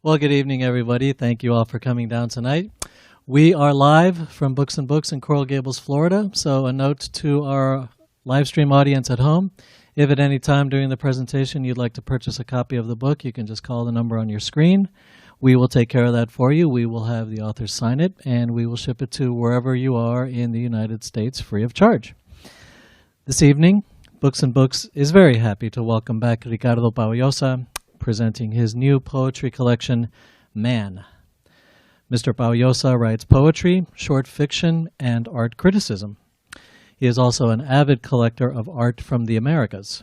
Well, good evening, everybody. Thank you all for coming down tonight. We are live from Books and Books in Coral Gables, Florida. So a note to our live stream audience at home. If at any time during the presentation you'd like to purchase a copy of the book, you can just call the number on your screen. We will take care of that for you. We will have the author sign it, and we will ship it to wherever you are in the United States free of charge. This evening, Books and Books is very happy to welcome back Ricardo Pau Llosa, presenting his new poetry collection, Man. Mr. Pau Llosa writes poetry, short fiction, and art criticism. He is also an avid collector of art from the Americas.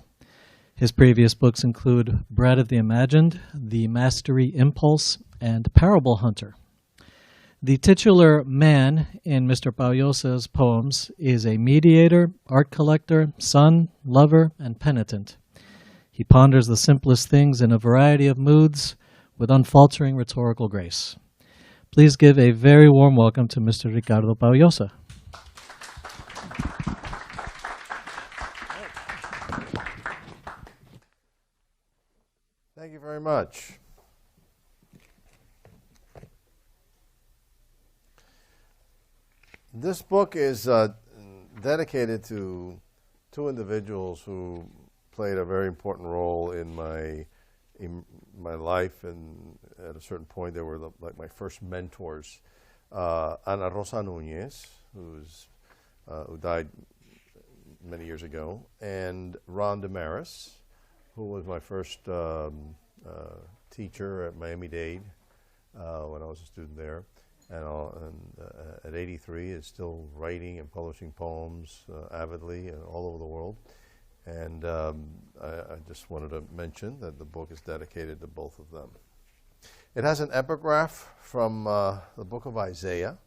His previous books include Bread of the Imagined, The Mastery Impulse, and Parable Hunter. The titular man in Mr. Pau Llosa's poems is a mediator, art collector, son, lover, and penitent. He ponders the simplest things in a variety of moods with unfaltering rhetorical grace. Please give a very warm welcome to Mr. Ricardo Pau Llosa. Thank you very much. This book is dedicated to two individuals who played a very important role in my life, and at a certain point they were like my first mentors. Ana Rosa Núñez, who died many years ago, and Ron Damaris, who was my first teacher at Miami-Dade when I was a student there, and at 83 is still writing and publishing poems avidly all over the world. And I just wanted to mention that the book is dedicated to both of them. It has an epigraph from the book of Isaiah.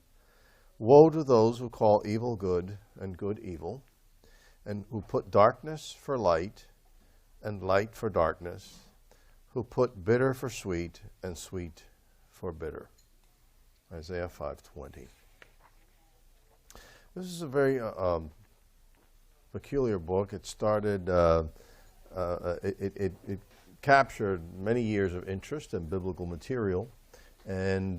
Woe to those who call evil good and good evil, and who put darkness for light and light for darkness, who put bitter for sweet and sweet for bitter. Isaiah 5:20. This is a very peculiar book. It started, it captured many years of interest in biblical material, and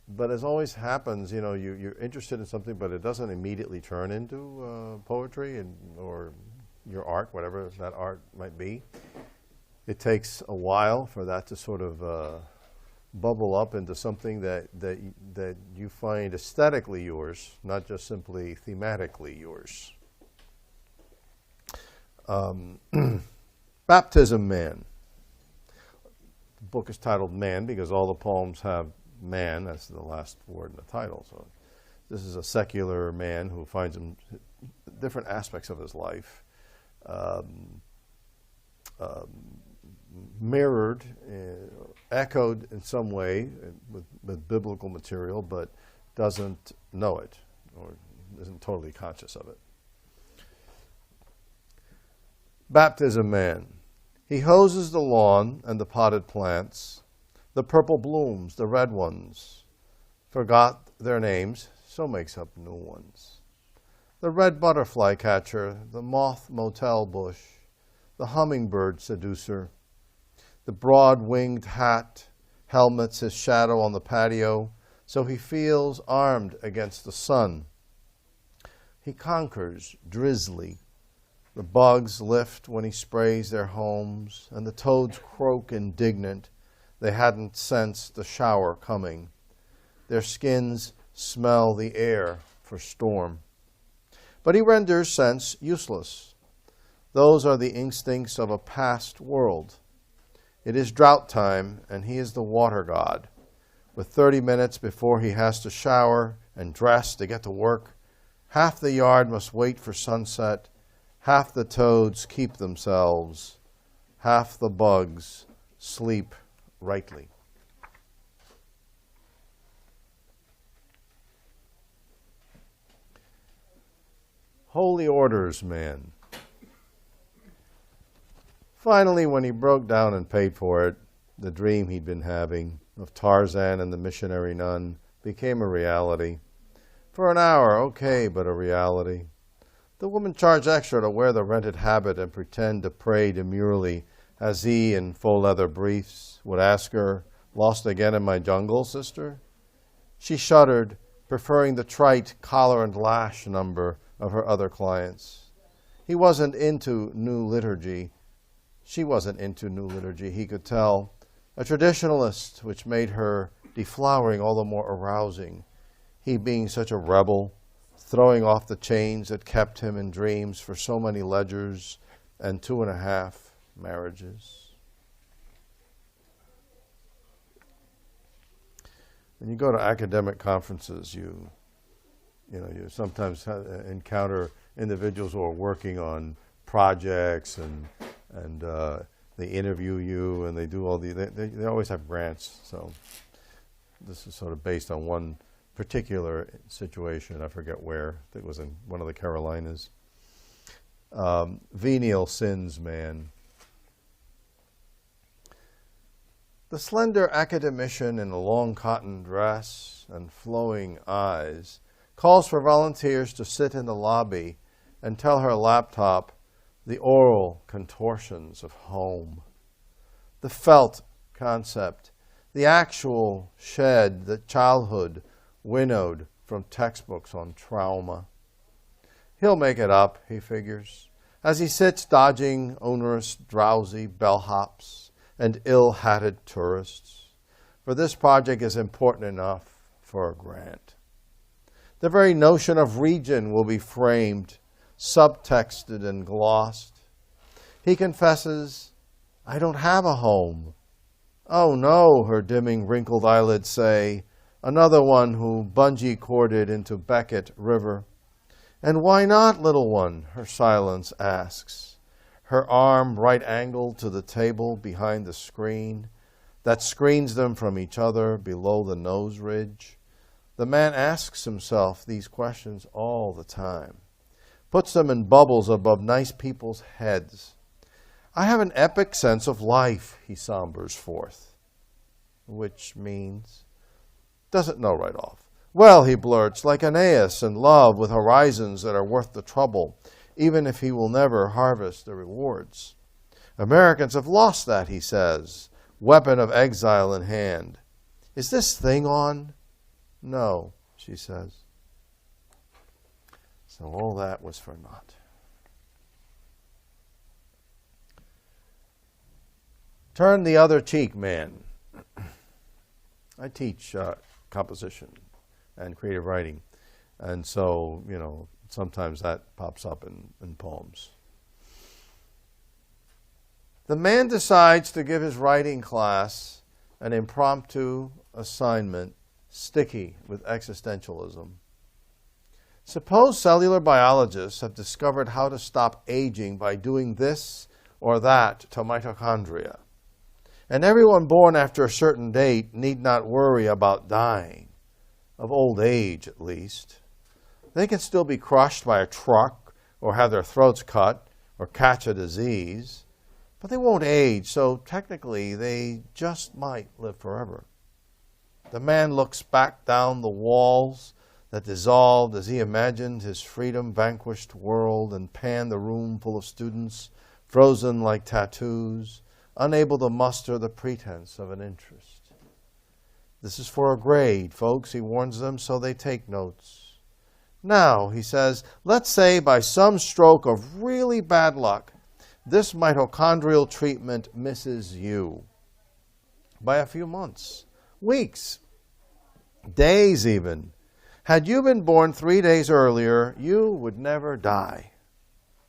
but as always happens, you know, you're interested in something, but it doesn't immediately turn into poetry or your art, whatever that art might be. It takes a while for that to sort of bubble up into something that you find aesthetically yours, not just simply thematically yours. Baptism Man. The book is titled Man because all the poems have man as the last word in the title. So this is a secular man who finds different aspects of his life mirrored, echoed in some way with biblical material, but doesn't know it or isn't totally conscious of it. Baptism Man. He hoses the lawn and the potted plants, the purple blooms, the red ones, forgot their names, so makes up new ones. The red butterfly catcher, the moth motel bush, the hummingbird seducer, the broad-winged hat helmets his shadow on the patio, so he feels armed against the sun. He conquers drizzly. The bugs lift when he sprays their homes, and the toads croak indignant. They hadn't sensed the shower coming. Their skins smell the air for storm. But he renders sense useless. Those are the instincts of a past world. It is drought time, and he is the water god. With 30 minutes before he has to shower and dress to get to work, half the yard must wait for sunset, half the toads keep themselves, half the bugs sleep rightly. Holy Orders Man. Finally, when he broke down and paid for it, the dream he'd been having of Tarzan and the missionary nun became a reality. For an hour, okay, but a reality. The woman charged extra to wear the rented habit and pretend to pray demurely as he, in faux leather briefs, would ask her, "Lost again in my jungle, sister?" She shuddered, preferring the trite collar and lash number of her other clients. He wasn't into new liturgy. She wasn't into new liturgy, he could tell. A traditionalist, which made her deflowering all the more arousing. He being such a rebel, throwing off the chains that kept him in dreams for so many ledgers and 2.5 marriages. When you go to academic conferences, you sometimes encounter individuals who are working on projects and they interview you and they do all they always have grants. So this is sort of based on one particular situation. I forget where. I think it was in one of the Carolinas. Venial sins, man. The slender academician in a long cotton dress and flowing eyes calls for volunteers to sit in the lobby and tell her laptop the oral contortions of home, the felt concept, the actual shed that childhood winnowed from textbooks on trauma. He'll make it up, he figures, as he sits dodging onerous, drowsy bellhops and ill-hatted tourists, for this project is important enough for a grant. The very notion of region will be framed, subtexted and glossed. He confesses, "I don't have a home." "Oh no," her dimming, wrinkled eyelids say, another one who bungee-corded into Beckett River. "And why not, little one?" her silence asks, her arm right-angled to the table behind the screen that screens them from each other below the nose ridge. The man asks himself these questions all the time, puts them in bubbles above nice people's heads. "I have an epic sense of life," he sombers forth, which means, doesn't know right off. "Well," he blurts, "like Aeneas in love with horizons that are worth the trouble, even if he will never harvest the rewards. Americans have lost that," he says, weapon of exile in hand. "Is this thing on?" "No," she says. So all that was for naught. Turn the other cheek, man. I teach composition and creative writing. And so, sometimes that pops up in poems. The man decides to give his writing class an impromptu assignment sticky with existentialism. Suppose cellular biologists have discovered how to stop aging by doing this or that to mitochondria, and everyone born after a certain date need not worry about dying, of old age at least. They can still be crushed by a truck or have their throats cut or catch a disease, but they won't age, so technically they just might live forever. The man looks back down the walls that dissolved as he imagined his freedom-vanquished world and panned the room full of students, frozen like tattoos, unable to muster the pretense of an interest. This is for a grade, folks, he warns them, so they take notes. Now, he says, let's say by some stroke of really bad luck, this mitochondrial treatment misses you by a few months, weeks, days even. Had you been born 3 days earlier, you would never die.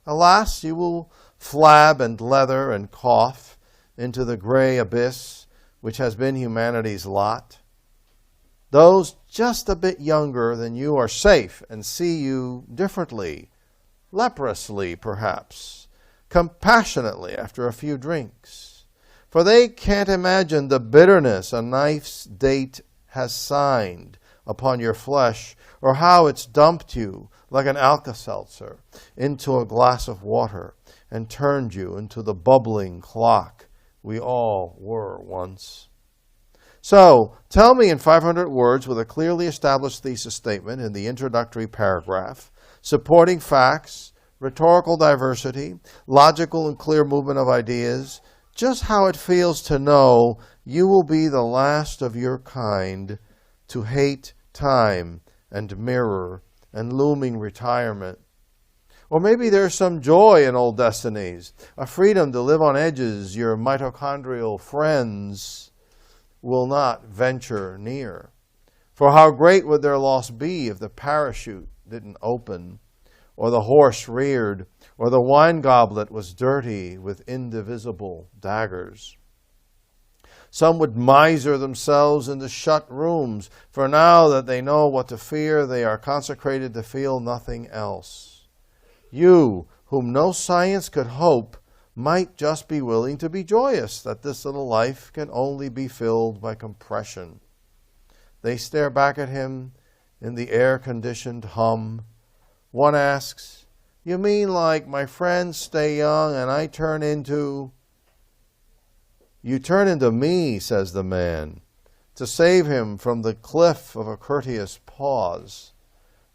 Alas, you will flab and leather and cough into the gray abyss which has been humanity's lot. Those just a bit younger than you are safe and see you differently, leprously perhaps, compassionately after a few drinks. For they can't imagine the bitterness a knife's date has signed upon your flesh, or how it's dumped you like an Alka-Seltzer into a glass of water and turned you into the bubbling clock we all were once. So, tell me in 500 words with a clearly established thesis statement in the introductory paragraph, supporting facts, rhetorical diversity, logical and clear movement of ideas, just how it feels to know you will be the last of your kind to hate time and mirror and looming retirement. Or maybe there's some joy in old destinies, a freedom to live on edges your mitochondrial friends will not venture near. For how great would their loss be if the parachute didn't open, or the horse reared, or the wine goblet was dirty with indivisible daggers. Some would miser themselves into shut rooms, for now that they know what to fear, they are consecrated to feel nothing else. You, whom no science could hope, might just be willing to be joyous that this little life can only be filled by compression. They stare back at him in the air-conditioned hum. One asks, "You mean like my friends stay young and I turn into..." "You turn into me," says the man, to save him from the cliff of a courteous pause.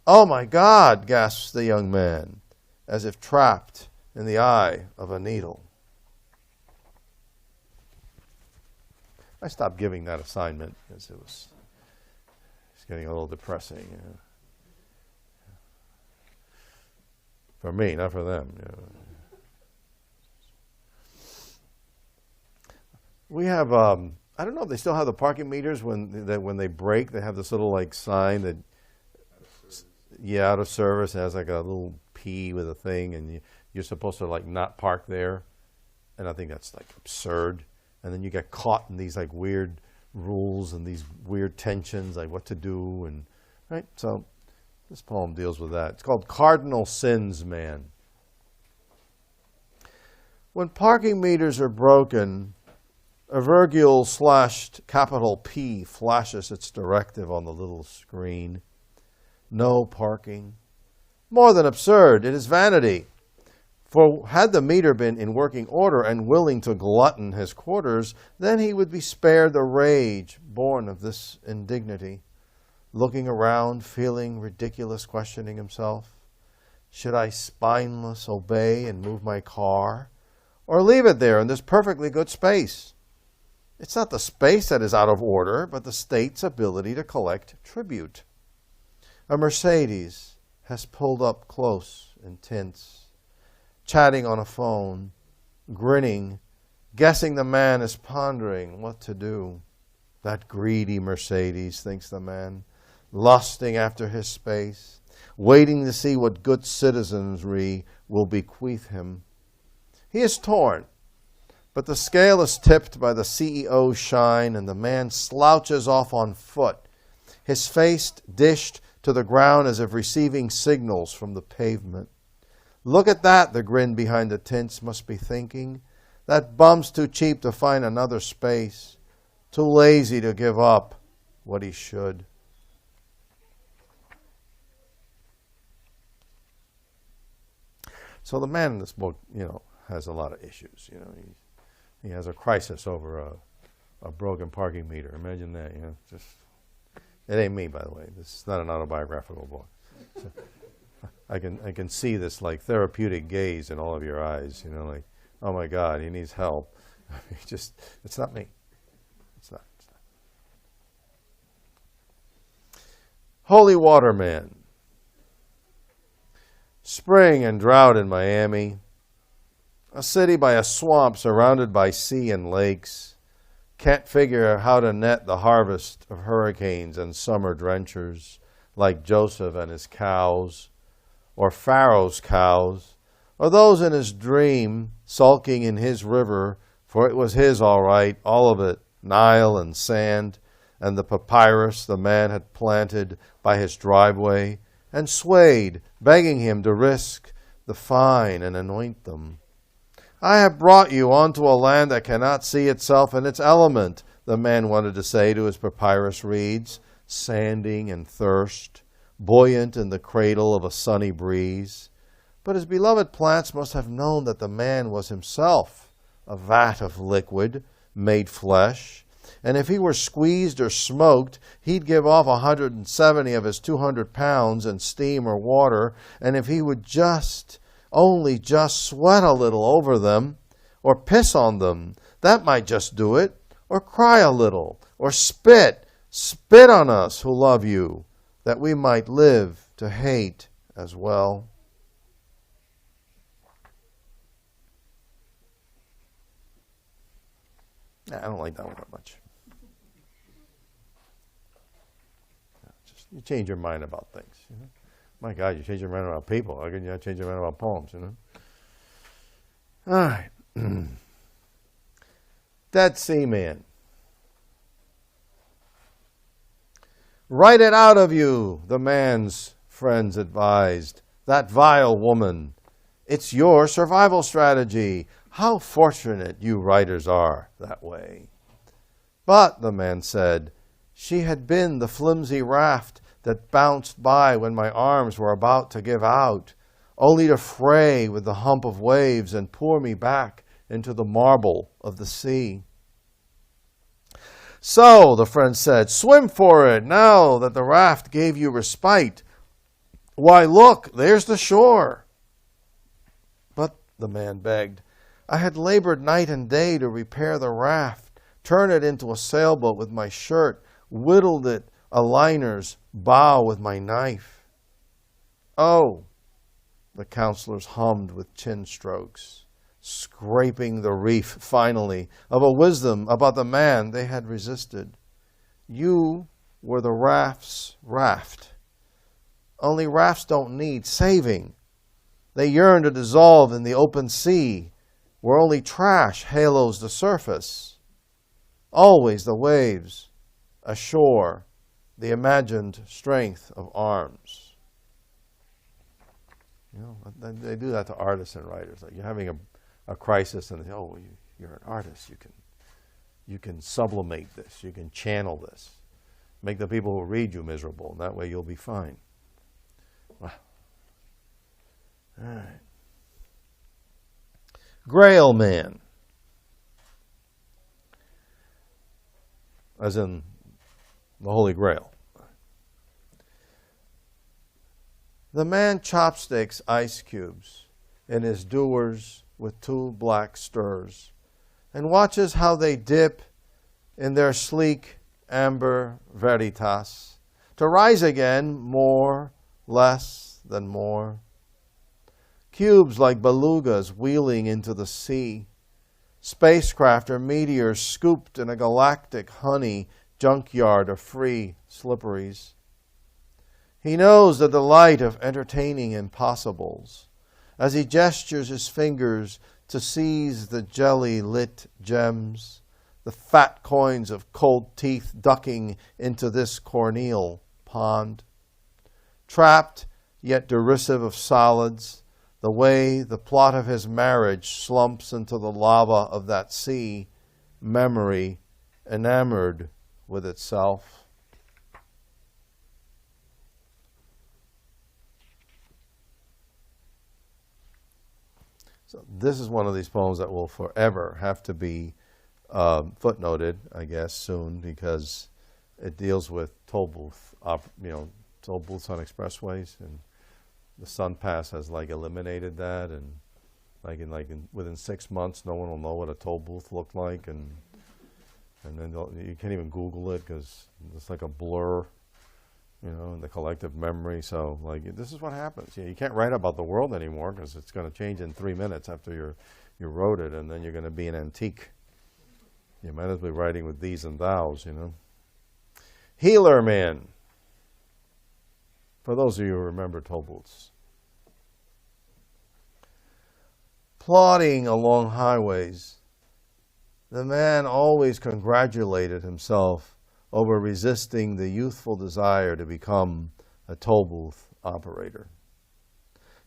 "Oh my God," gasps the young man, as if trapped in the eye of a needle. I stopped giving that assignment because it's getting a little depressing. You know. For me, not for them. You know. We have, I don't know if they still have the parking meters when they break. They have this little like sign that, out of service. It has like a little P with a thing, and you're supposed to like not park there. And I think that's like absurd. And then you get caught in these like weird rules and these weird tensions, like what to do, and right. So this poem deals with that. It's called Cardinal Sins Man. When parking meters are broken, a virgule / capital P flashes its directive on the little screen. No parking. More than absurd, it is vanity. For had the meter been in working order and willing to glutton his quarters, then he would be spared the rage born of this indignity. Looking around, feeling ridiculous, questioning himself. Should I spineless obey and move my car? Or leave it there in this perfectly good space? It's not the space that is out of order, but the state's ability to collect tribute. A Mercedes has pulled up close in tints, chatting on a phone, grinning, guessing the man is pondering what to do. That greedy Mercedes, thinks the man, lusting after his space, waiting to see what good citizenry will bequeath him. He is torn, but the scale is tipped by the CEO's shine, and the man slouches off on foot, his face dished to the ground as if receiving signals from the pavement. Look at that, the grin behind the tints must be thinking. That bum's too cheap to find another space, too lazy to give up what he should. So the man in this book, has a lot of issues. He has a crisis over a broken parking meter. Imagine that. It ain't me, by the way. This is not an autobiographical book. So I can see this like therapeutic gaze in all of your eyes. Like, oh my God, he needs help. It's not me. It's not. Holy Water Man. Spring and drought in Miami. A city by a swamp surrounded by sea and lakes. Can't figure how to net the harvest of hurricanes and summer drenchers like Joseph and his cows, or Pharaoh's cows, or those in his dream sulking in his river, for it was his all right, all of it, Nile and sand, and the papyrus the man had planted by his driveway, and swayed, begging him to risk the fine and anoint them. I have brought you onto a land that cannot see itself in its element, the man wanted to say to his papyrus reeds, sanding in thirst, buoyant in the cradle of a sunny breeze. But his beloved plants must have known that the man was himself a vat of liquid made flesh, and if he were squeezed or smoked, he'd give off 170 of his 200 pounds in steam or water, and if he would only just sweat a little over them, or piss on them. That might just do it. Or cry a little, or spit. Spit on us who love you, that we might live to hate as well. I don't like that one that much. Just, you change your mind about things. You know? My God, you change your mind about people. How can you not change your mind about poems? You know. All right. Dead Sea Man. Write it out of you, the man's friends advised. That vile woman. It's your survival strategy. How fortunate you writers are that way. But, the man said, she had been the flimsy raft that bounced by when my arms were about to give out, only to fray with the hump of waves and pour me back into the marble of the sea. So, the friend said, swim for it now that the raft gave you respite. Why, look, there's the shore. But, the man begged, I had labored night and day to repair the raft, turn it into a sailboat with my shirt, whittled it a liner's bow with my knife. Oh, the counselors hummed with chin strokes, scraping the reef, finally, of a wisdom about the man they had resisted. You were the raft's raft. Only rafts don't need saving. They yearn to dissolve in the open sea, where only trash halos the surface. Always the waves, ashore, the imagined strength of arms. You know, they do that to artists and writers. Like you're having a crisis, and they say, "Oh, you're an artist. You can sublimate this. You can channel this. Make the people who read you miserable. And that way, you'll be fine." Wow. All right. Grail Man, as in the Holy Grail. The man chopsticks ice cubes in his dewars with 2 black stirs and watches how they dip in their sleek amber veritas to rise again more, less than more. Cubes like belugas wheeling into the sea, spacecraft or meteors scooped in a galactic honey junkyard of free slipperies. He knows the delight of entertaining impossibles as he gestures his fingers to seize the jelly-lit gems, the fat coins of cold teeth ducking into this corneal pond. Trapped yet derisive of solids, the way the plot of his marriage slumps into the lava of that sea, memory enamored with itself. So this is one of these poems that will forever have to be footnoted, I guess, soon, because it deals with toll booths on expressways, and the Sun Pass has eliminated that, and within 6 months, no one will know what a toll booth looked like, and then you can't even Google it because it's like a blur, in the collective memory. So this is what happens. You can't write about the world anymore because it's going to change in 3 minutes after you wrote it, and then you're going to be an antique. You might as well be writing with these and thous, Healer Man. For those of you who remember toll booths. Plodding along highways, the man always congratulated himself over resisting the youthful desire to become a toll booth operator.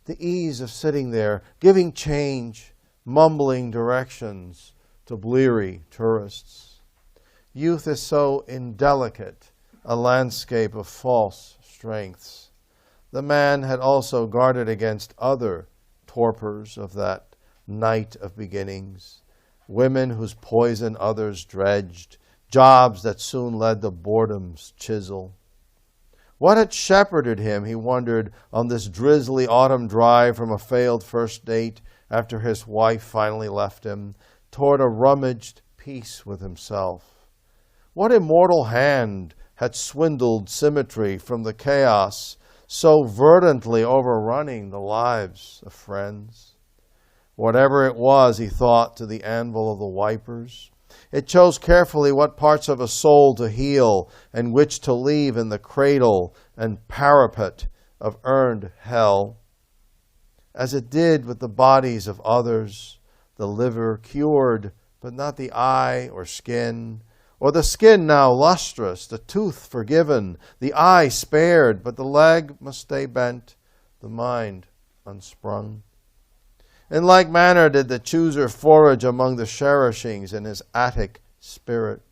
The ease of sitting there, giving change, mumbling directions to bleary tourists. Youth is so indelicate, a landscape of false strengths. The man had also guarded against other torpors of that night of beginnings, women whose poison others dredged, jobs that soon led to boredom's chisel. What had shepherded him, he wondered, on this drizzly autumn drive from a failed first date after his wife finally left him, toward a rummaged peace with himself? What immortal hand had swindled symmetry from the chaos so verdantly overrunning the lives of friends? Whatever it was, he thought, to the anvil of the wipers, it chose carefully what parts of a soul to heal and which to leave in the cradle and parapet of earned hell. As it did with the bodies of others, the liver cured, but not the eye or skin, or the skin now lustrous, the tooth forgiven, the eye spared, but the leg must stay bent, the mind unsprung. In like manner did the chooser forage among the cherishings in his Attic spirit.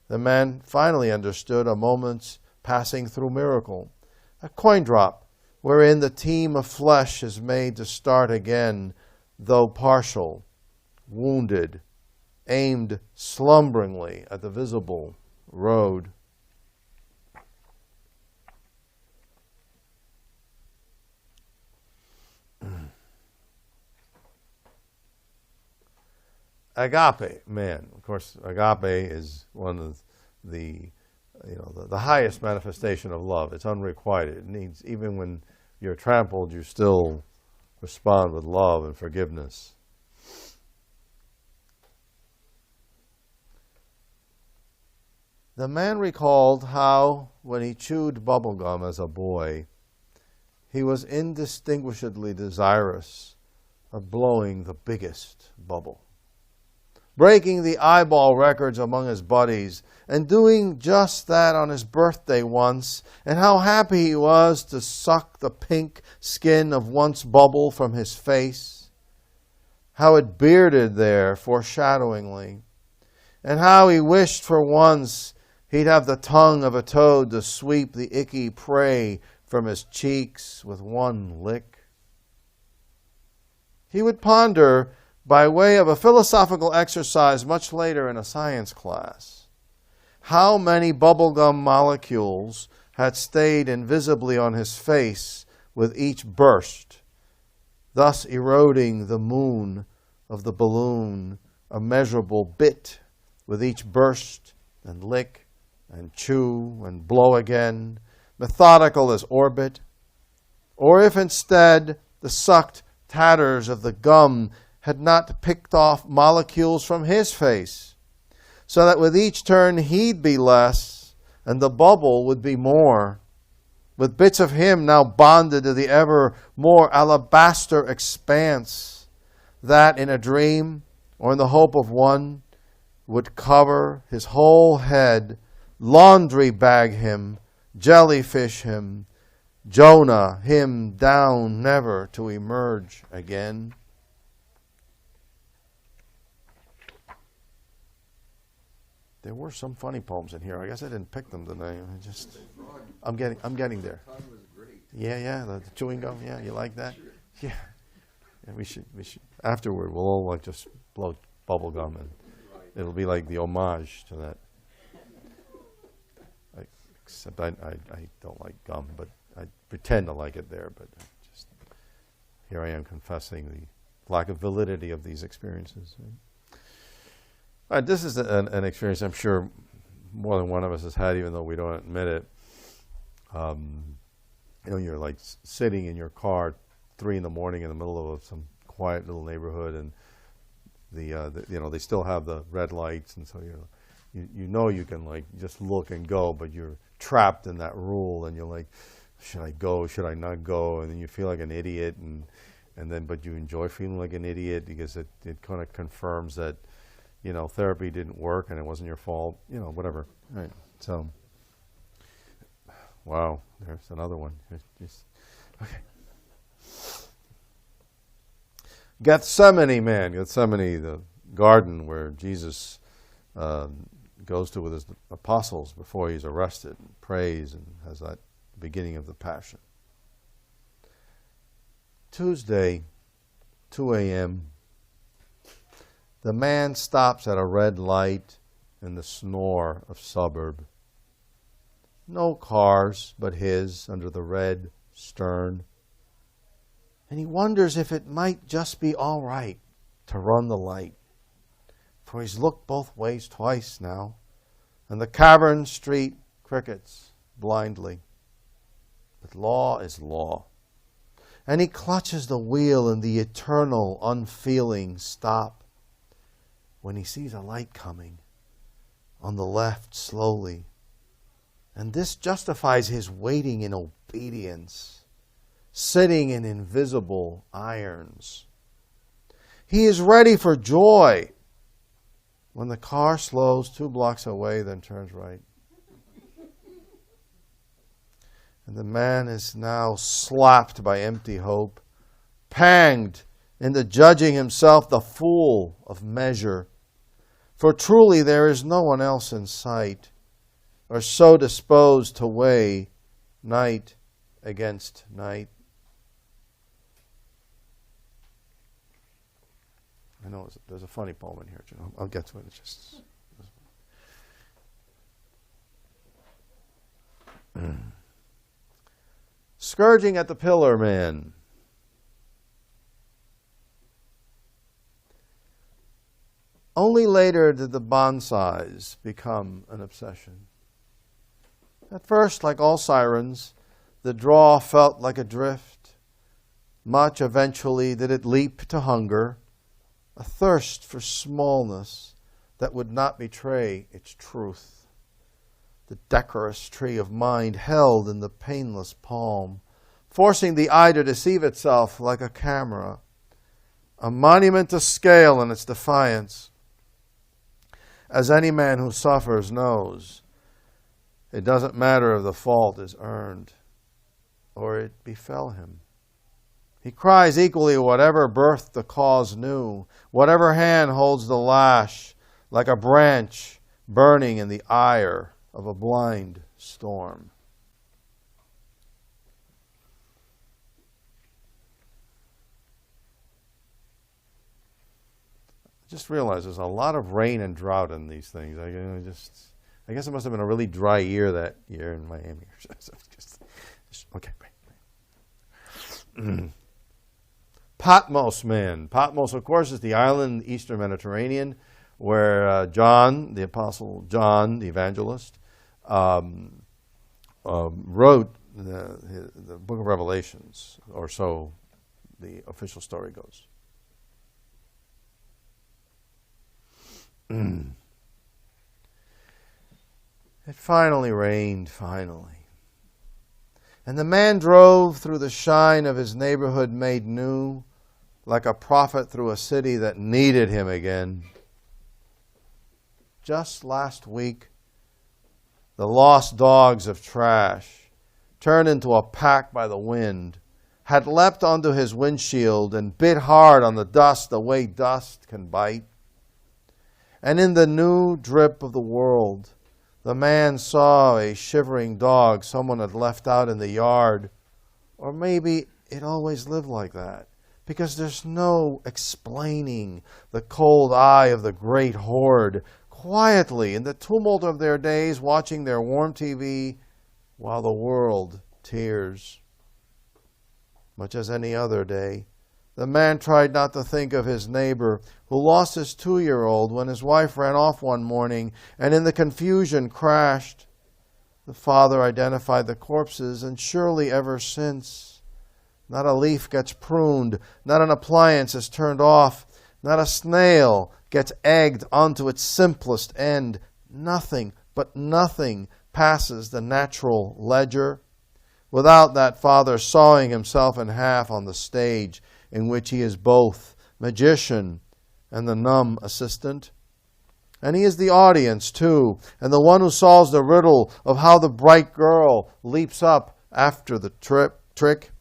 The man finally understood a moment's passing through miracle, a coin drop wherein the team of flesh is made to start again, though partial, wounded, aimed slumberingly at the visible road. Agape man. Of course, agape is one of the highest manifestation of love. It's unrequited. It needs, even when you're trampled, you still respond with love and forgiveness. The man recalled how, when he chewed bubblegum as a boy, he was indistinguishably desirous of blowing the biggest bubble, breaking the eyeball records among his buddies, and doing just that on his birthday once, and how happy he was to suck the pink skin of one's bubble from his face, how it bearded there foreshadowingly, and how he wished for once he'd have the tongue of a toad to sweep the icky prey from his cheeks with one lick. He would ponder, by way of a philosophical exercise much later in a science class, how many bubblegum molecules had stayed invisibly on his face with each burst, thus eroding the moon of the balloon a measurable bit with each burst and lick and chew and blow again, methodical as orbit. Or if instead the sucked tatters of the gum had not picked off molecules from his face, so that with each turn he'd be less and the bubble would be more, with bits of him now bonded to the ever more alabaster expanse that, in a dream or in the hope of one, would cover his whole head, laundry bag him, jellyfish him, Jonah him down never to emerge again. There were some funny poems in here. I guess I didn't pick them tonight. I'm getting there. Yeah, the chewing gum. Yeah, you like that? Yeah. We should afterward. We'll all just blow bubble gum, and it'll be like the homage to that. Except I don't like gum, but I pretend to like it there. But just here I am confessing the lack of validity of these experiences. All right, this is an experience I'm sure more than one of us has had, even though we don't admit it. You're like sitting in your car 3 a.m. in the middle of some quiet little neighborhood, and they still have the red lights, and so you can like just look and go, but you're trapped in that rule, and you're like, should I go? Should I not go? And then you feel like an idiot, but you enjoy feeling like an idiot because it kind of confirms that therapy didn't work and it wasn't your fault. Whatever. Right. So, wow, there's another one. Okay. Gethsemane, the garden where Jesus goes to with his apostles before he's arrested, and prays, and has that beginning of the Passion. Tuesday, 2 a.m., the man stops at a red light in the snore of suburb. no cars but his under the red stern. And he wonders if it might just be all right to run the light. For he's looked both ways twice now, and the cavern street crickets blindly. But law is law. And he clutches the wheel in the eternal, unfeeling stop when he sees a light coming on the left slowly. And this justifies his waiting in obedience, sitting in invisible irons. He is ready for joy when the car slows 2 blocks away, then turns right. And the man is now slapped by empty hope, panged into judging himself the fool of measure. For truly there is no one else in sight, or so disposed to weigh night against night. I know there's a funny poem in here, Joe. I'll get to it. It's just Scourging at the pillar man. Only later did the bonsais become an obsession. At first, like all sirens, the draw felt like a drift. Much eventually did it leap to hunger, a thirst for smallness that would not betray its truth. The decorous tree of mind held in the painless palm, forcing the eye to deceive itself like a camera, a monument to scale in its defiance. As any man who suffers knows, it doesn't matter if the fault is earned or it befell him. He cries equally whatever birthed the cause new, whatever hand holds the lash, like a branch burning in the ire of a blind storm. I just realized there's a lot of rain and drought in these things. I guess it must have been a really dry year that year in Miami. Okay, right. Potmos man. Potmos, of course, is the island in the eastern Mediterranean where John, the Apostle John, the evangelist, wrote the book of Revelations, or so the official story goes. It finally rained, finally. And the man drove through the shine of his neighborhood made new, like a prophet through a city that needed him again. Just last week, the lost dogs of trash, turned into a pack by the wind, had leapt onto his windshield and bit hard on the dust the way dust can bite. And in the new drip of the world, the man saw a shivering dog someone had left out in the yard. Or maybe it always lived like that, because there's no explaining the cold eye of the great horde, quietly in the tumult of their days, watching their warm TV while the world tears. Much as any other day, the man tried not to think of his neighbor who lost his 2-year-old when his wife ran off one morning and in the confusion crashed. The father identified the corpses, and surely ever since, not a leaf gets pruned, not an appliance is turned off, not a snail gets egged onto its simplest end. Nothing, but nothing passes the natural ledger without that father sawing himself in half on the stage in which he is both magician and the numb assistant. And he is the audience, too, and the one who solves the riddle of how the bright girl leaps up after the trick,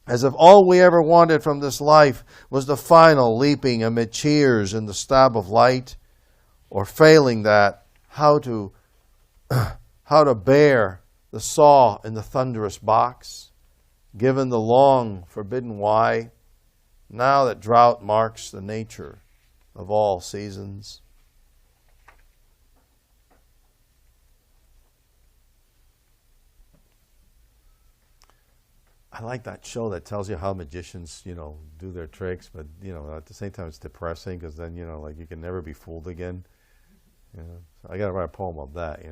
as if all we ever wanted from this life was the final leaping amid cheers in the stab of light, or failing that, how to bear the saw in the thunderous box, given the long forbidden why, now that drought marks the nature of all seasons. I like that show that tells you how magicians, do their tricks, but, at the same time it's depressing because then, like you can never be fooled again. So I got to write a poem of that,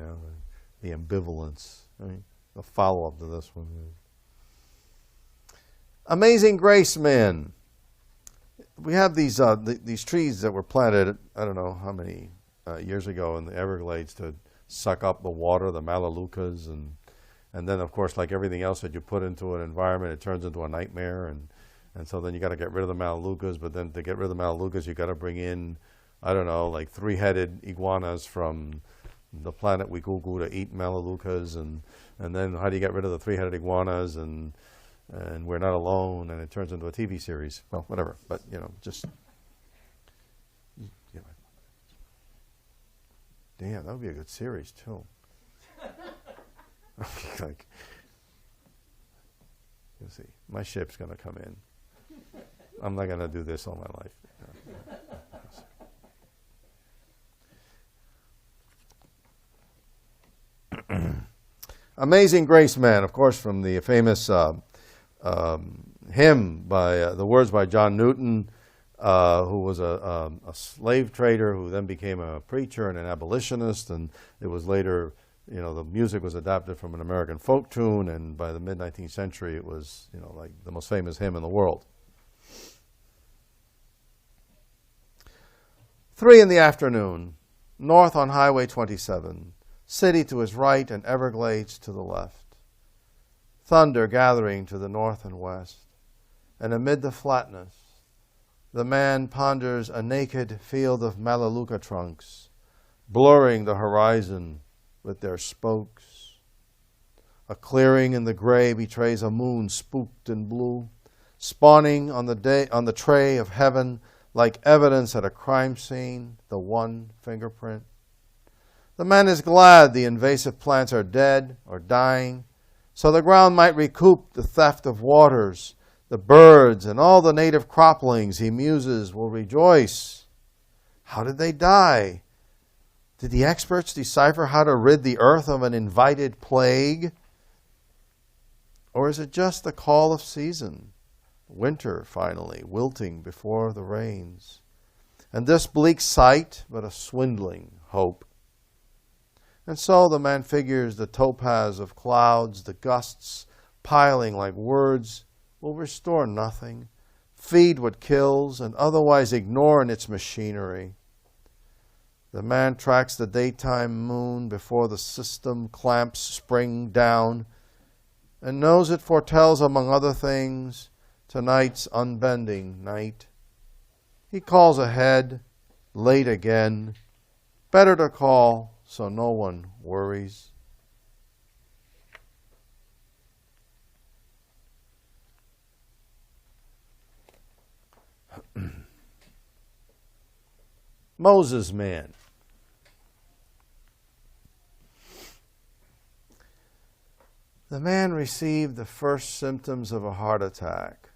the ambivalence. I mean, the follow-up to this one. Amazing Grace Man. We have these trees that were planted, I don't know how many years ago in the Everglades to suck up the water, the melaleucas, and then, of course, like everything else that you put into an environment, it turns into a nightmare. And so then you got to get rid of the melaleucas. But then to get rid of the melaleucas, you got to bring in, I don't know, like 3-headed iguanas from the planet Wikuku to eat melaleucas. And then how do you get rid of the 3-headed iguanas? And We're Not Alone. And it turns into a TV series. Well, whatever. But, just... Damn, that would be a good series, too. Like, you see, my ship's going to come in. I'm not going to do this all my life. Amazing Grace Man, of course, from the famous hymn by the words by John Newton, who was a slave trader who then became a preacher and an abolitionist, and it was later, the music was adapted from an American folk tune, and by the mid-19th century it was, like the most famous hymn in the world. 3 p.m, north on Highway 27, city to his right and Everglades to the left. Thunder gathering to the north and west, and amid the flatness, the man ponders a naked field of melaleuca trunks, blurring the horizon with their spokes. A clearing in the gray betrays a moon spooked in blue, spawning on the tray of heaven like evidence at a crime scene, the one fingerprint. The man is glad the invasive plants are dead or dying, so the ground might recoup the theft of waters. The birds and all the native croplings, he muses, will rejoice. How did they die? Did the experts decipher how to rid the earth of an invited plague? Or is it just the call of season? Winter, finally, wilting before the rains. And this bleak sight, but a swindling hope. And so the man figures the topaz of clouds, the gusts piling like words, will restore nothing, feed what kills, and otherwise ignore in its machinery. The man tracks the daytime moon before the system clamps spring down, and knows it foretells, among other things, tonight's unbending night. He calls ahead, late again, better to call so no one worries. Moses Man. The man received the first symptoms of a heart attack,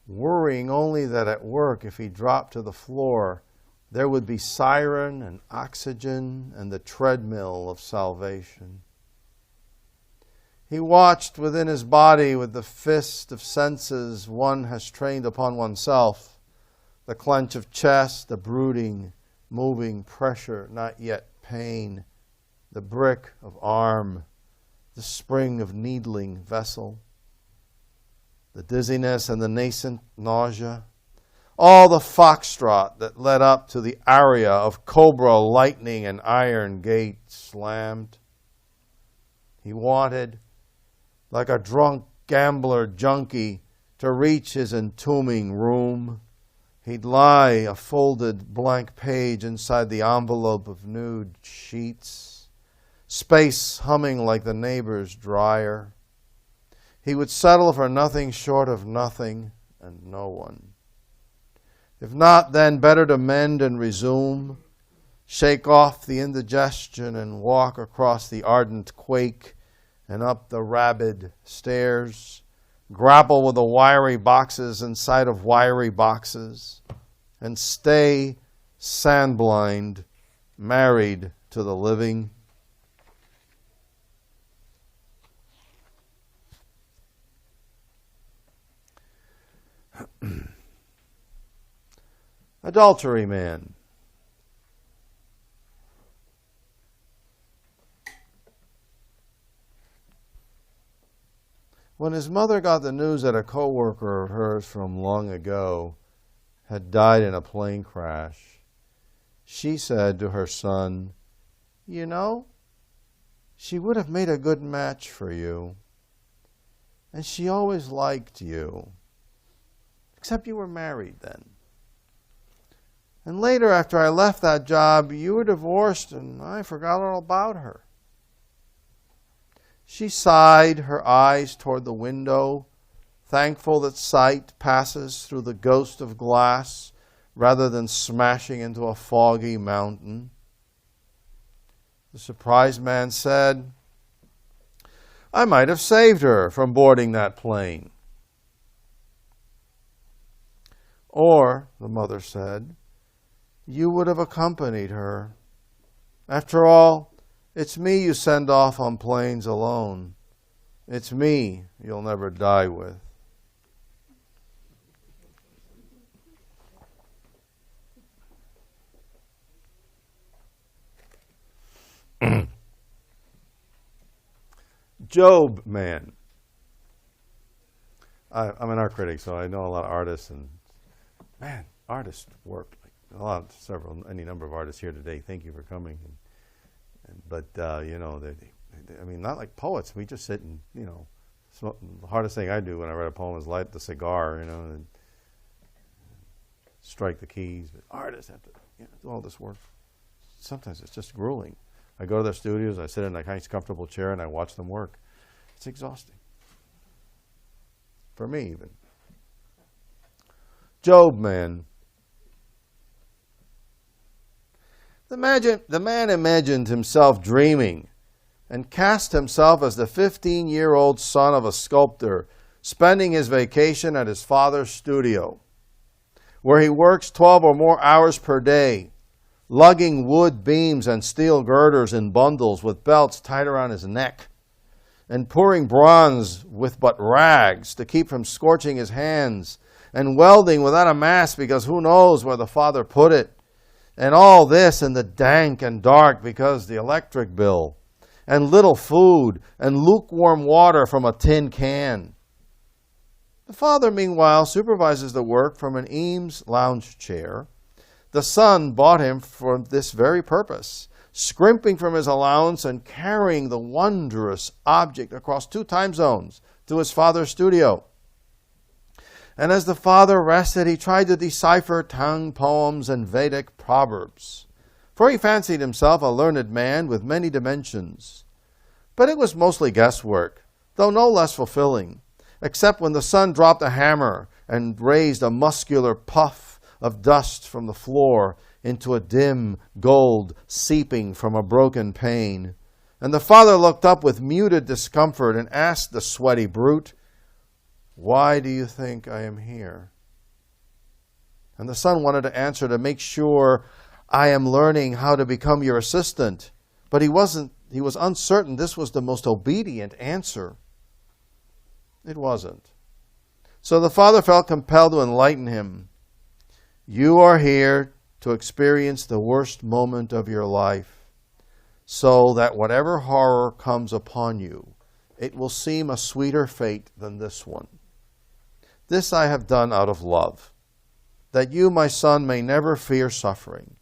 worrying only that at work, if he dropped to the floor, there would be siren and oxygen and the treadmill of salvation. He watched within his body with the fist of senses one has trained upon oneself, the clench of chest, the brooding, moving pressure, not yet pain, the brick of arm, the spring of needling vessel, the dizziness and the nascent nausea, all the foxtrot that led up to the aria of cobra lightning and iron gate slammed. He wanted, like a drunk gambler junkie, to reach his entombing room. He'd lie a folded blank page inside the envelope of nude sheets, space humming like the neighbor's dryer. He would settle for nothing short of nothing and no one. If not, then better to mend and resume, shake off the indigestion and walk across the ardent quake and up the rabid stairs, grapple with the wiry boxes inside of wiry boxes, and stay sandblind, married to the living. Adultery man. When his mother got the news that a co-worker of hers from long ago had died in a plane crash, she said to her son, "You know, she would have made a good match for you. And she always liked you. Except you were married then. And later, after I left that job, you were divorced and I forgot all about her." She sighed, her eyes toward the window, thankful that sight passes through the ghost of glass rather than smashing into a foggy mountain. The surprised man said, "I might have saved her from boarding that plane." Or, the mother said, "You would have accompanied her. After all, it's me you send off on planes alone. It's me you'll never die with." Job man. I'm an art critic, so I know a lot of artists, and man, artists work. Like any number of artists here today. Thank you for coming. But I mean, not like poets. We just sit and smoke. The hardest thing I do when I write a poem is light the cigar, and strike the keys. But artists have to do all this work. Sometimes it's just grueling. I go to their studios, I sit in a nice comfortable chair, and I watch them work. It's exhausting. For me, even. Job man. The man imagined himself dreaming and cast himself as the 15-year-old son of a sculptor, spending his vacation at his father's studio, where he works 12 or more hours per day, lugging wood beams and steel girders in bundles with belts tied around his neck, and pouring bronze with but rags to keep from scorching his hands, and welding without a mask because who knows where the father put it, and all this in the dank and dark because the electric bill, and little food, and lukewarm water from a tin can. The father, meanwhile, supervises the work from an Eames lounge chair. The son bought him for this very purpose, scrimping from his allowance and carrying the wondrous object across 2 time zones to his father's studio. And as the father rested, he tried to decipher Tang poems and Vedic proverbs, for he fancied himself a learned man with many dimensions. But it was mostly guesswork, though no less fulfilling, except when the son dropped a hammer and raised a muscular puff of dust from the floor into a dim gold seeping from a broken pane. And the father looked up with muted discomfort and asked the sweaty brute, "Why do you think I am here?" And the son wanted to answer to make sure, "I am learning how to become your assistant." But he was uncertain this was the most obedient answer. It wasn't. So the father felt compelled to enlighten him. "You are here to experience the worst moment of your life, so that whatever horror comes upon you, it will seem a sweeter fate than this one. This I have done out of love, that you, my son, may never fear suffering,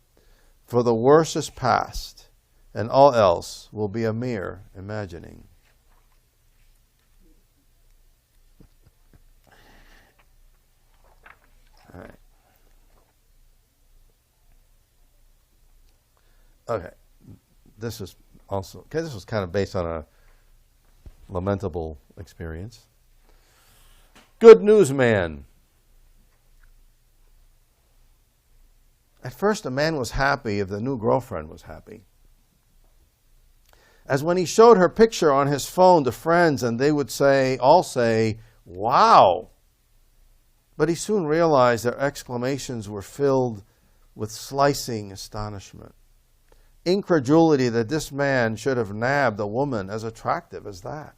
for the worst is past, and all else will be a mere imagining." All right. Okay. This was kind of based on a lamentable experience. Good news man. At first, a man was happy if the new girlfriend was happy. As when he showed her picture on his phone to friends and they would all say, "Wow." But he soon realized their exclamations were filled with slicing astonishment, incredulity that this man should have nabbed a woman as attractive as that.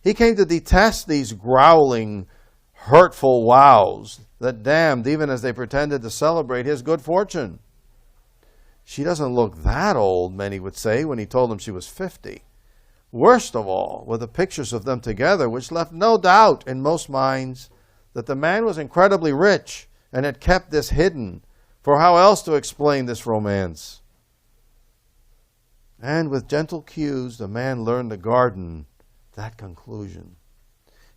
He came to detest these growling, hurtful vows that damned even as they pretended to celebrate his good fortune. She doesn't look that old, many would say, when he told them she was 50. Worst of all were the pictures of them together, which left no doubt in most minds that the man was incredibly rich and had kept this hidden, for how else to explain this romance? And with gentle cues, the man learned to garden that conclusion.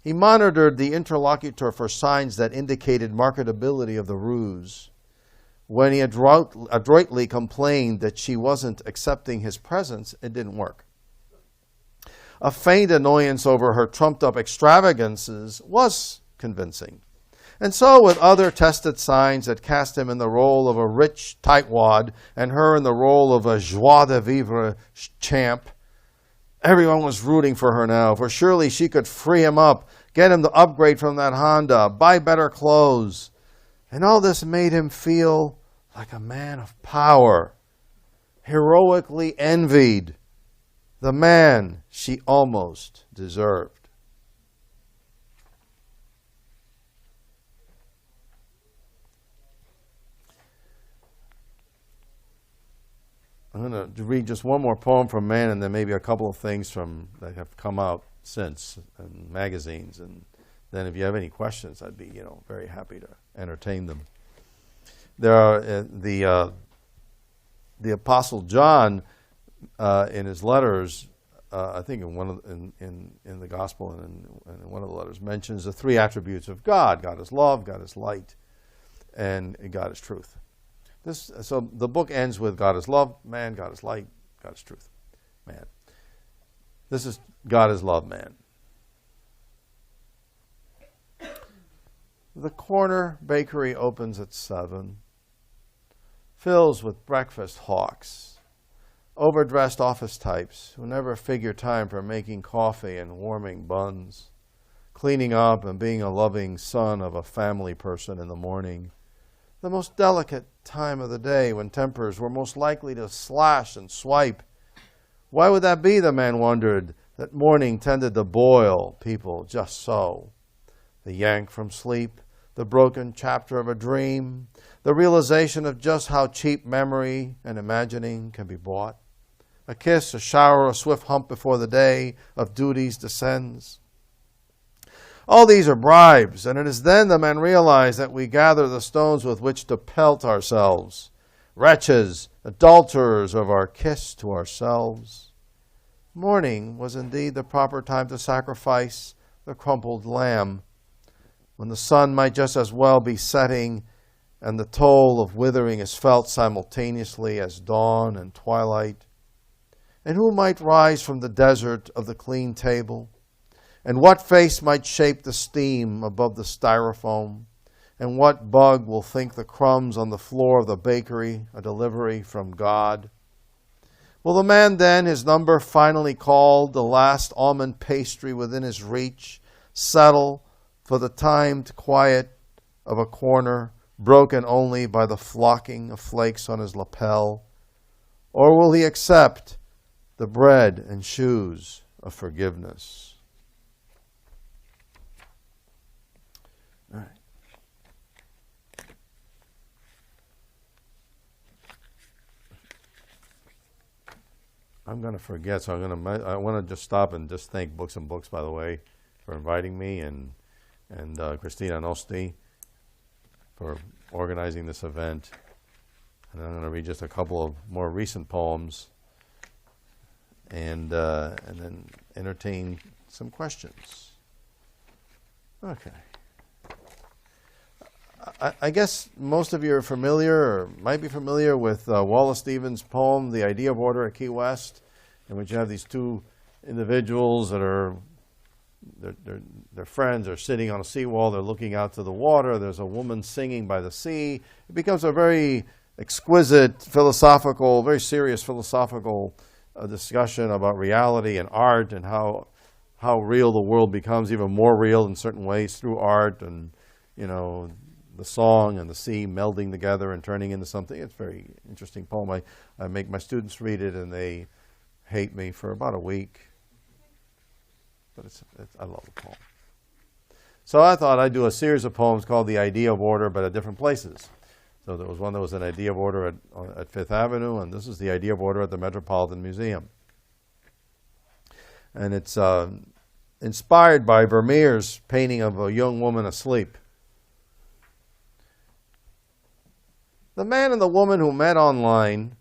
He monitored the interlocutor for signs that indicated marketability of the ruse. When he adroitly complained that she wasn't accepting his presents, it didn't work. A faint annoyance over her trumped-up extravagances was convincing. And so, with other tested signs that cast him in the role of a rich tightwad and her in the role of a joie de vivre champ, everyone was rooting for her now, for surely she could free him up, get him to upgrade from that Honda, buy better clothes. And all this made him feel like a man of power, heroically envied, the man she almost deserved. I'm going to read just one more poem from Man, and then maybe a couple of things that have come out since in magazines. And then if you have any questions, I'd be very happy to entertain them. There are the Apostle John in his letters, I think in the Gospel and in one of the letters, mentions the three attributes of God. God is love, God is light, and God is truth. So the book ends with God is love, man, God is light, God is truth, man. This is God is love, man. The corner bakery opens at 7, fills with breakfast hawks, overdressed office types who never figure time for making coffee and warming buns, cleaning up and being a loving son of a family person in the morning. The most delicate time of the day when tempers were most likely to slash and swipe. Why would that be, the man wondered, that morning tended to boil people just so? The yank from sleep, the broken chapter of a dream, the realization of just how cheap memory and imagining can be bought. A kiss, a shower, a swift hump before the day of duties descends. All these are bribes, and it is then the men realize that we gather the stones with which to pelt ourselves, wretches, adulterers of our kiss to ourselves. Morning was indeed the proper time to sacrifice the crumpled lamb, when the sun might just as well be setting and the toll of withering is felt simultaneously as dawn and twilight. And who might rise from the desert of the clean table? And what face might shape the steam above the styrofoam? And what bug will think the crumbs on the floor of the bakery a delivery from God? Will the man then, his number finally called, the last almond pastry within his reach, settle for the timed quiet of a corner, broken only by the flocking of flakes on his lapel? Or will he accept the bread and shoes of forgiveness? All right. I'm going to forget, so I want to just stop and just thank Books and Books, by the way, for inviting me, and Christina Nosti for organizing this event. And I'm going to read just a couple of more recent poems, and then entertain some questions. Okay. I guess most of you are familiar, or might be familiar, with Wallace Stevens' poem, The Idea of Order at Key West, in which you have these two individuals that are, their friends are sitting on a seawall, they're looking out to the water, there's a woman singing by the sea. It becomes a very exquisite, philosophical, very serious philosophical discussion about reality and art, and how real the world becomes, even more real in certain ways through art, and the song and the sea melding together and turning into something. It's a very interesting poem. I make my students read it, and they hate me for about a week. But I love the poem. So I thought I'd do a series of poems called The Idea of Order, but at different places. So there was one that was an idea of order at Fifth Avenue, and this is the idea of order at the Metropolitan Museum. And it's inspired by Vermeer's painting of a young woman asleep. The man and the woman who met online,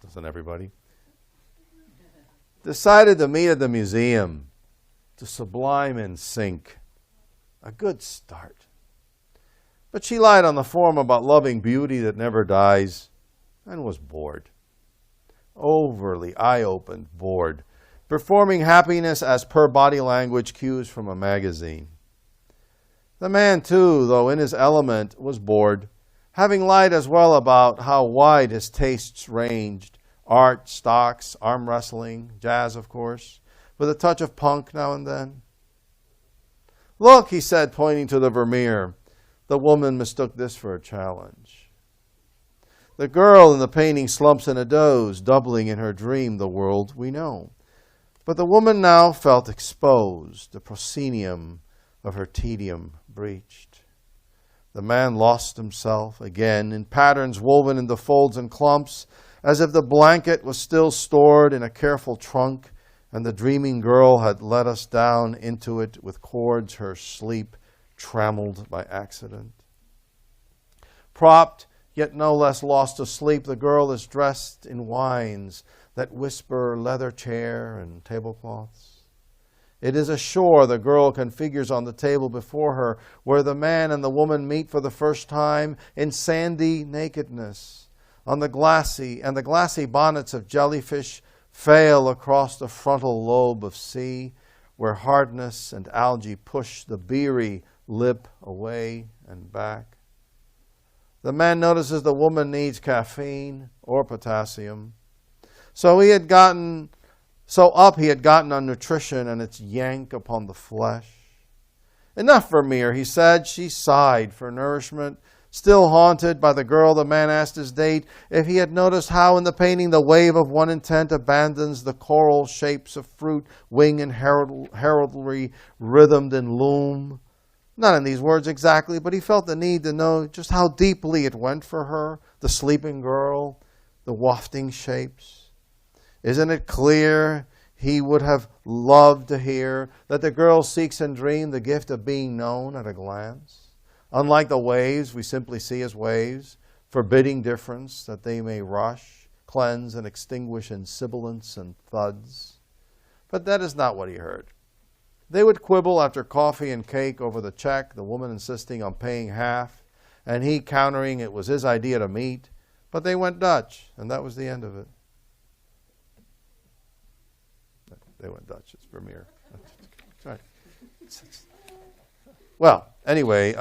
doesn't everybody, decided to meet at the museum to sublime in sync. A good start. But she lied on the form about loving beauty that never dies and was bored. Overly eye-opened, bored. Performing happiness as per body language cues from a magazine. The man, too, though in his element, was bored, having lied as well about how wide his tastes ranged. Art, stocks, arm wrestling, jazz, of course, with a touch of punk now and then. Look, he said, pointing to the Vermeer. The woman mistook this for a challenge. The girl in the painting slumps in a doze, doubling in her dream the world we know. But the woman now felt exposed, the proscenium of her tedium breached. The man lost himself again in patterns woven into folds and clumps, as if the blanket was still stored in a careful trunk, and the dreaming girl had let us down into it with cords her sleep trammeled by accident. Propped, yet no less lost to sleep, the girl is dressed in wines that whisper leather chair and tablecloths. It is a shore the girl configures on the table before her, where the man and the woman meet for the first time in sandy nakedness. On the glassy bonnets of jellyfish fail across the frontal lobe of sea, where hardness and algae push the beery lip away and back. The man notices the woman needs caffeine or potassium. So he had gotten on nutrition and its yank upon the flesh. Enough, Vermeer, he said. She sighed for nourishment. Still haunted by the girl, the man asked his date if he had noticed how in the painting the wave of one intent abandons the choral shapes of fruit, wing, and heraldry rhythmed in loom. Not in these words exactly, but he felt the need to know just how deeply it went for her, the sleeping girl, the wafting shapes. Isn't it clear he would have loved to hear that the girl seeks and dreams the gift of being known at a glance? Unlike the waves we simply see as waves, forbidding difference that they may rush, cleanse, and extinguish in sibilants and thuds. But that is not what he heard. They would quibble after coffee and cake over the check, the woman insisting on paying half, and he countering it was his idea to meet. But they went Dutch, and that was the end of it. They went Dutch. It's Vermeer. Sorry. Well, anyway,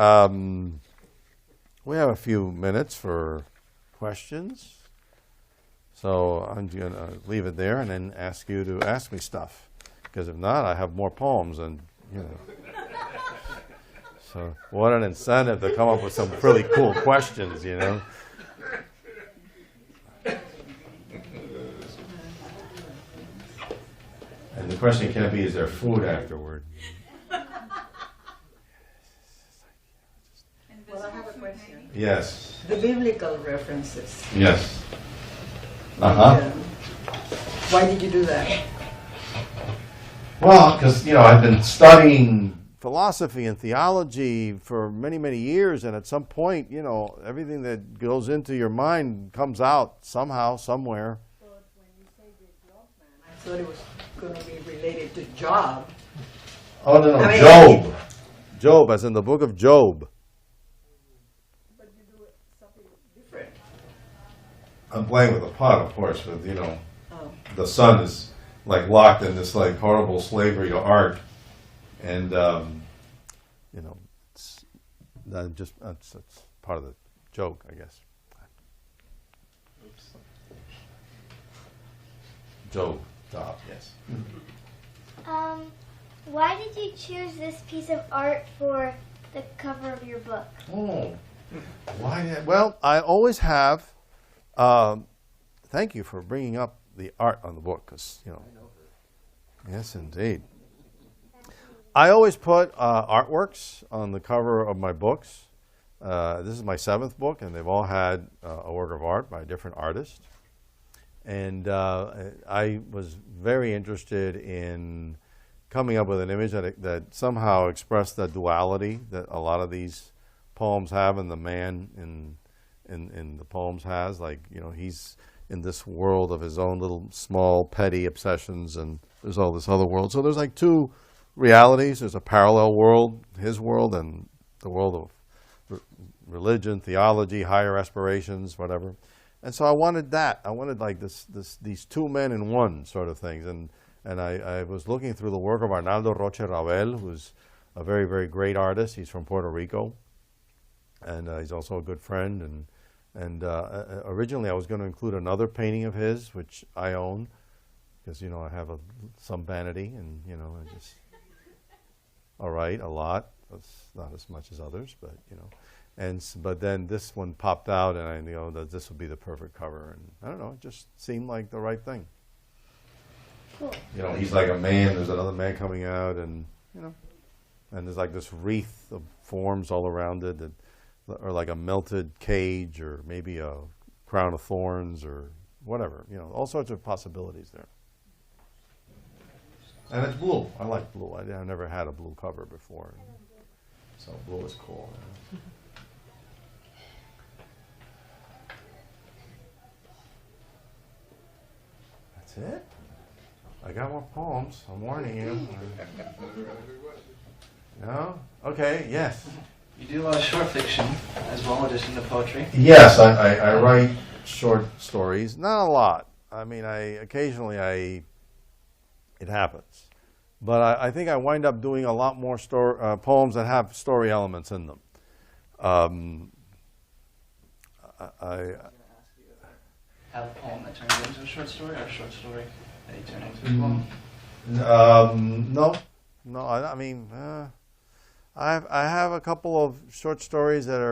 we have a few minutes for questions. So I'm going to leave it there and then ask you to ask me stuff. Because if not, I have more poems and, So what an incentive to come up with some really cool questions, And the question can't be, is there food afterward? Well, I have a question. Yes. The biblical references. Yes. Uh-huh. Why did you do that? Well, because, I've been studying philosophy and theology for many, many years, and at some point, everything that goes into your mind comes out somehow, somewhere. But when you say the job man, I thought it was going to be related to job. Oh, no, Job. Job, as in the book of Job. But you do something different. I'm playing with a pot, of course, but, the son is locked in this horrible slavery to art, and that's part of the joke, I guess. Oops. Job, yes. Why did you choose this piece of art for the cover of your book? Oh, why? Well, I always have. Thank you for bringing up the art on the book, because Yes, indeed. I always put artworks on the cover of my books. This is my 7th book, and they've all had a work of art by a different artist. And I was very interested in coming up with an image that somehow expressed the duality that a lot of these poems have, and the man in the poems has. Like, you know, he's in this world of his own little small petty obsessions, and there's all this other world. So there's like 2 realities. There's a parallel world, his world, and the world of religion, theology, higher aspirations, whatever. And so I wanted that. I wanted like these 2 men in one sort of things. And I was looking through the work of Arnaldo Rocha Ravel, who's a very, very great artist. He's from Puerto Rico, and he's also a good friend. And originally I was going to include another painting of his, which I own, because, you know, I have some vanity, and, you know, I just, all right, a lot. That's not as much as others, but, you know. But then this one popped out, and I knew that this would be the perfect cover. And I don't know, it just seemed like the right thing. Cool. You know, he's like a man. There's another man coming out, and, you know, and there's like this wreath of forms all around it, or like a melted cage, or maybe a crown of thorns, or whatever. You know, all sorts of possibilities there. And it's blue. I like blue. I've never had a blue cover before, so blue is cool. Yeah. That's it. I got more poems. I'm warning you. No? Okay, yes. You do a lot of short fiction as well, just into poetry. Yes, I write short stories. Not a lot. I mean, occasionally it happens. But I think I wind up doing a lot more poems that have story elements in them. Have a poem that turns into a short story, or a short story that you turn into a poem? No. I mean, I have a couple of short stories that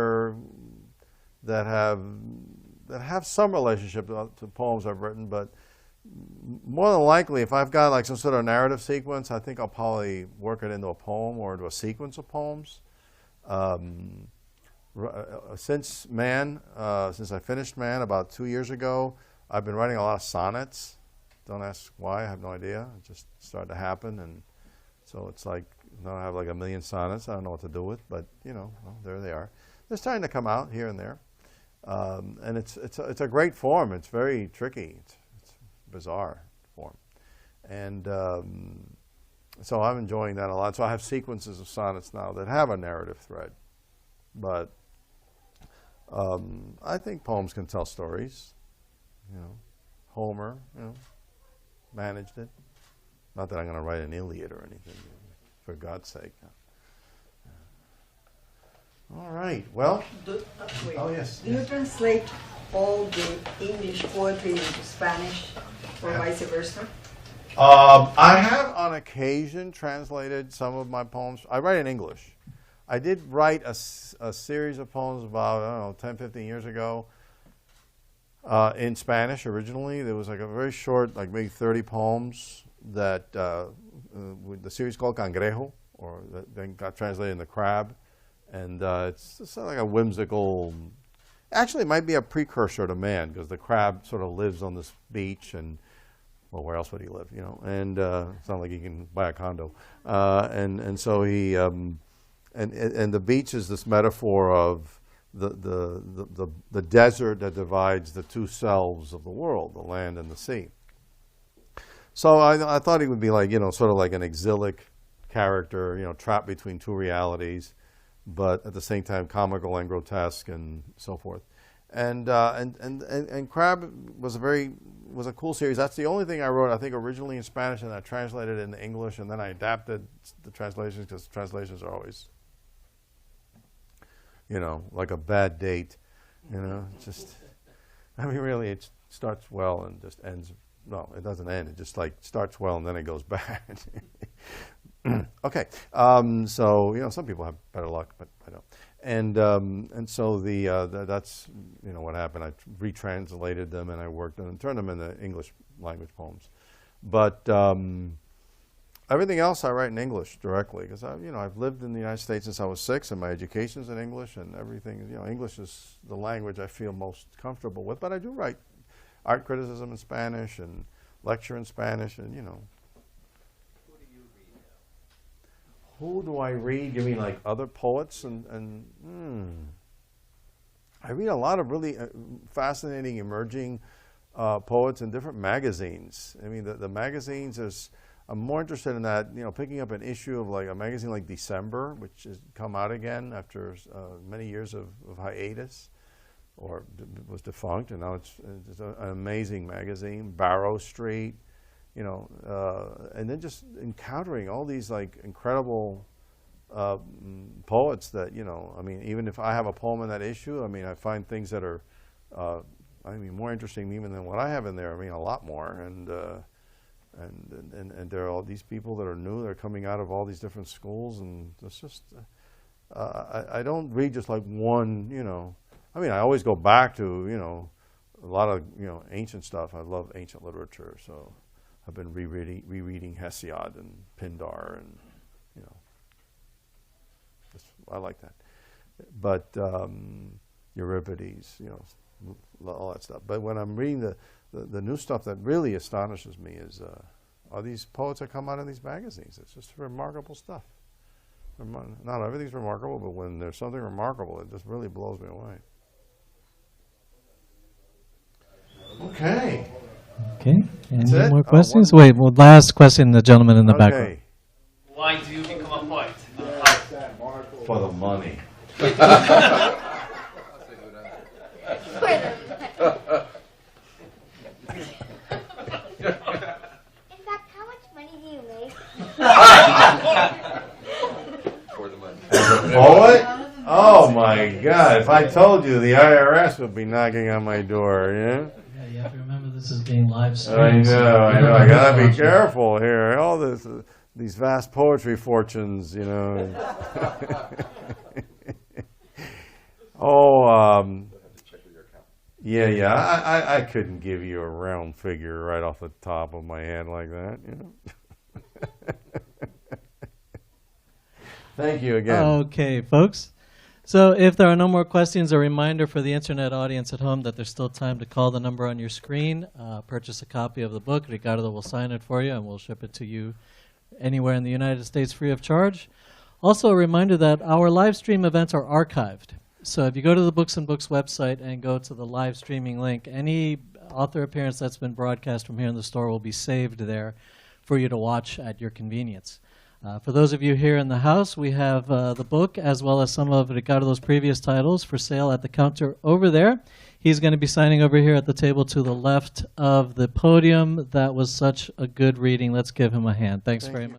have some relationship to poems I've written, but more than likely, if I've got like some sort of narrative sequence, I think I'll probably work it into a poem or into a sequence of poems. Since I finished Man about 2 years ago, I've been writing a lot of sonnets. Don't ask why, I have no idea. It just started to happen, and so it's like, now I have like 1 million sonnets. I don't know what to do with, but, you know, well, there they are. They're starting to come out here and there, and it's a great form. It's very tricky. It's bizarre form, and so I'm enjoying that a lot. So I have sequences of sonnets now that have a narrative thread, but I think poems can tell stories. You know, Homer, you know, managed it. Not that I'm going to write an Iliad or anything, for God's sake. All right. Well. Wait. Oh yes. Do you translate all the English poetry into Spanish, or vice versa? I have on occasion translated some of my poems. I write in English. I did write a series of poems about, I don't know, 10, 15 years ago in Spanish originally. There was like a very short, like maybe 30 poems that the series called Cangrejo, or that then got translated into Crab. And it's sort of like a whimsical, actually it might be a precursor to Man, because the crab sort of lives on this beach, and, well, where else would he live, you know? And it's not like he can buy a condo. And so he, and the beach is this metaphor of the desert that divides the 2 selves of the world, the land and the sea. So I thought he would be like, you know, sort of like an exilic character, you know, trapped between 2 realities, but at the same time comical and grotesque and so forth. And Crab was a cool series. That's the only thing I wrote, I think, originally in Spanish, and I translated it into English, and then I adapted the translations, because translations are always, you know, like a bad date, you know. Just, I mean, really, it starts well and just ends. No, it doesn't end. It just like starts well and then it goes bad. Okay, so, you know, some people have better luck, but I don't. And so that's, you know, what happened. I retranslated them, and I worked on and turned them into English language poems. But everything else I write in English directly because I've lived in the United States since I was 6, and my education's in English, and everything. English is the language I feel most comfortable with. But I do write art criticism in Spanish and lecture in Spanish, and Who do you read now? Who do I read? You mean like other poets? I read a lot of really fascinating emerging poets in different magazines. I mean, the magazines I'm more interested in that, picking up an issue of like a magazine like December, which has come out again after many years of hiatus, or was defunct, and now it's an amazing magazine. Barrow Street, and then just encountering all these like incredible poets that, I mean, even if I have a poem in that issue, I mean, I find things that are, more interesting even than what I have in there. I mean, a lot more, and there are all these people that are new. They're coming out of all these different schools, and it's just, I don't read just like one, I mean, I always go back to, a lot of, ancient stuff. I love ancient literature, so I've been rereading Hesiod and Pindar, and, I like that. But Euripides, all that stuff. But when I'm reading the new stuff that really astonishes me is are these poets that come out in these magazines. It's just remarkable stuff. Not everything's remarkable, but when there's something remarkable, it just really blows me away. Okay. Okay. Any it? more Oh, questions? one more. Wait, well, last question, the gentleman in the background. Okay. Why do you become a poet? For the money. In fact, how much money do you make? For the money. Poet? Oh my God! If I told you, the IRS would be knocking on my door. Yeah. Yeah, you have to remember this is being live streamed. I know. so I gotta be watching. careful here. All these vast poetry fortunes, Check with your account. Yeah. I couldn't give you a round figure right off the top of my head like that. Thank you again. Okay, folks. So if there are no more questions, a reminder for the internet audience at home that there's still time to call the number on your screen, purchase a copy of the book. Ricardo will sign it for you, and we'll ship it to you anywhere in the United States free of charge. Also, a reminder that our live stream events are archived. So if you go to the Books and Books website and go to the live streaming link, any author appearance that's been broadcast from here in the store will be saved there for you to watch at your convenience. For those of you here in the house, we have the book as well as some of Ricardo's previous titles for sale at the counter over there. He's going to be signing over here at the table to the left of the podium. That was such a good reading. Let's give him a hand. Thanks very much.